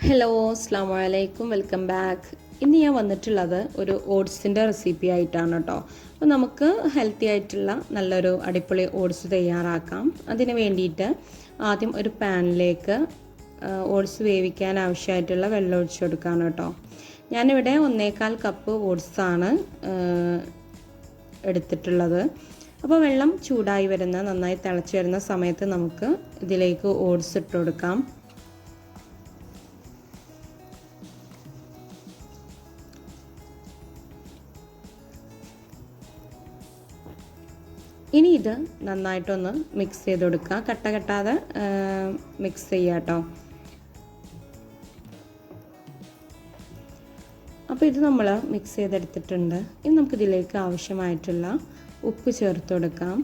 Hello അസ്സാം വലൈക്കും welcome back. ഇന്ന് ഞാൻ വന്നിട്ടുള്ളത് ഒരു ഓട്സിൻ്റെ റെസിപ്പി ആയിട്ടാണ് കേട്ടോ. അപ്പോൾ നമുക്ക് ഹെൽത്തി ആയിട്ടുള്ള നല്ലൊരു അടിപൊളി ഓട്സ് തയ്യാറാക്കാം. അതിന് വേണ്ടിയിട്ട് ആദ്യം ഒരു പാനിലേക്ക് ഓട്സ് വേവിക്കാൻ ആവശ്യമായിട്ടുള്ള വെള്ളം ഒഴിച്ചു കൊടുക്കുകയാണ് കേട്ടോ. ഞാനിവിടെ 1.25 കപ്പ് ഓട്സാണ് എടുത്തിട്ടുള്ളത്. അപ്പോൾ വെള്ളം ചൂടായി വരുന്ന നന്നായി തിളച്ച് വരുന്ന സമയത്ത് നമുക്ക് ഇതിലേക്ക് ഓട്സ് ഇട്ട് കൊടുക്കാം. ഇനി ഇത് നന്നായിട്ടൊന്ന് മിക്സ് ചെയ്ത് കൊടുക്കുക. കെട്ടാതെ മിക്സ് ചെയ്യുക കേട്ടോ. അപ്പോൾ ഇത് നമ്മൾ മിക്സ് ചെയ്തെടുത്തിട്ടുണ്ട്. ഇനി നമുക്കിതിലേക്ക് ആവശ്യമായിട്ടുള്ള ഉപ്പ് ചേർത്ത് കൊടുക്കാം.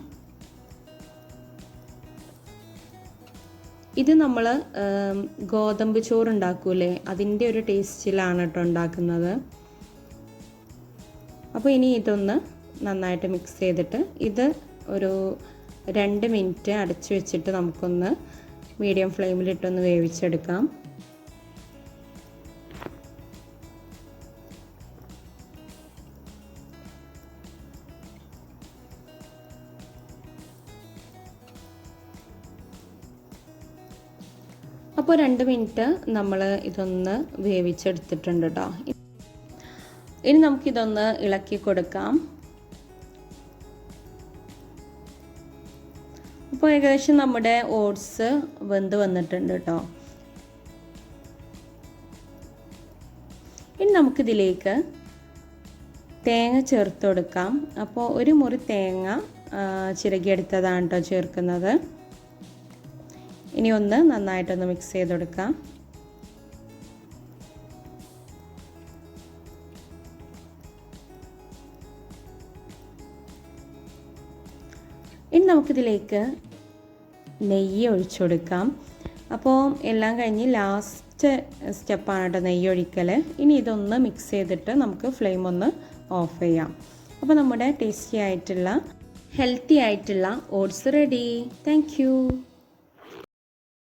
ഇത് നമ്മൾ ഗോതമ്പ് ചോറ് ഉണ്ടാക്കൂലേ, അതിൻ്റെ ഒരു ടേസ്റ്റിലാണ് കേട്ടോ ഉണ്ടാക്കുന്നത്. അപ്പോൾ ഇനി ഇതൊന്ന് നന്നായിട്ട് മിക്സ് ചെയ്തിട്ട് ഇത് ഒരു 2 മിനിറ്റ് അടച്ചു വെച്ചിട്ട് നമുക്കൊന്ന് മീഡിയം ഫ്ലെയിമിലിട്ടൊന്ന് വേവിച്ചെടുക്കാം. അപ്പോൾ 2 മിനിറ്റ് നമ്മൾ ഇതൊന്ന് വേവിച്ചെടുത്തിട്ടുണ്ട് കേട്ടോ. ഇനി നമുക്കിതൊന്ന് ഇളക്കി കൊടുക്കാം. അപ്പോൾ ഏകദേശം നമ്മുടെ ഓട്സ് വെന്ത് വന്നിട്ടുണ്ട് കേട്ടോ. ഇനി നമുക്കിതിലേക്ക് തേങ്ങ ചേർത്ത് കൊടുക്കാം. അപ്പോൾ ഒരു മുറി തേങ്ങ ചിരകിയെടുത്തതാണ് കേട്ടോ ചേർക്കുന്നത്. ഇനി ഒന്ന് നന്നായിട്ടൊന്ന് മിക്സ് ചെയ്ത് കൊടുക്കാം. ഇനി നമുക്കിതിലേക്ക് നെയ്യ് ഒഴിച്ചു കൊടുക്കാം. അപ്പോൾ എല്ലാം കഴിഞ്ഞ് ലാസ്റ്റ് സ്റ്റെപ്പാണ് കേട്ടോ നെയ്യ് ഒഴിക്കൽ. ഇനി ഇതൊന്ന് മിക്സ് ചെയ്തിട്ട് നമുക്ക് ഫ്ലെയിം ഒന്ന് ഓഫ് ചെയ്യാം. അപ്പോൾ നമ്മുടെ ടേസ്റ്റി ആയിട്ടുള്ള ഹെൽത്തി ആയിട്ടുള്ള ഓട്സ് റെഡി. Thank you.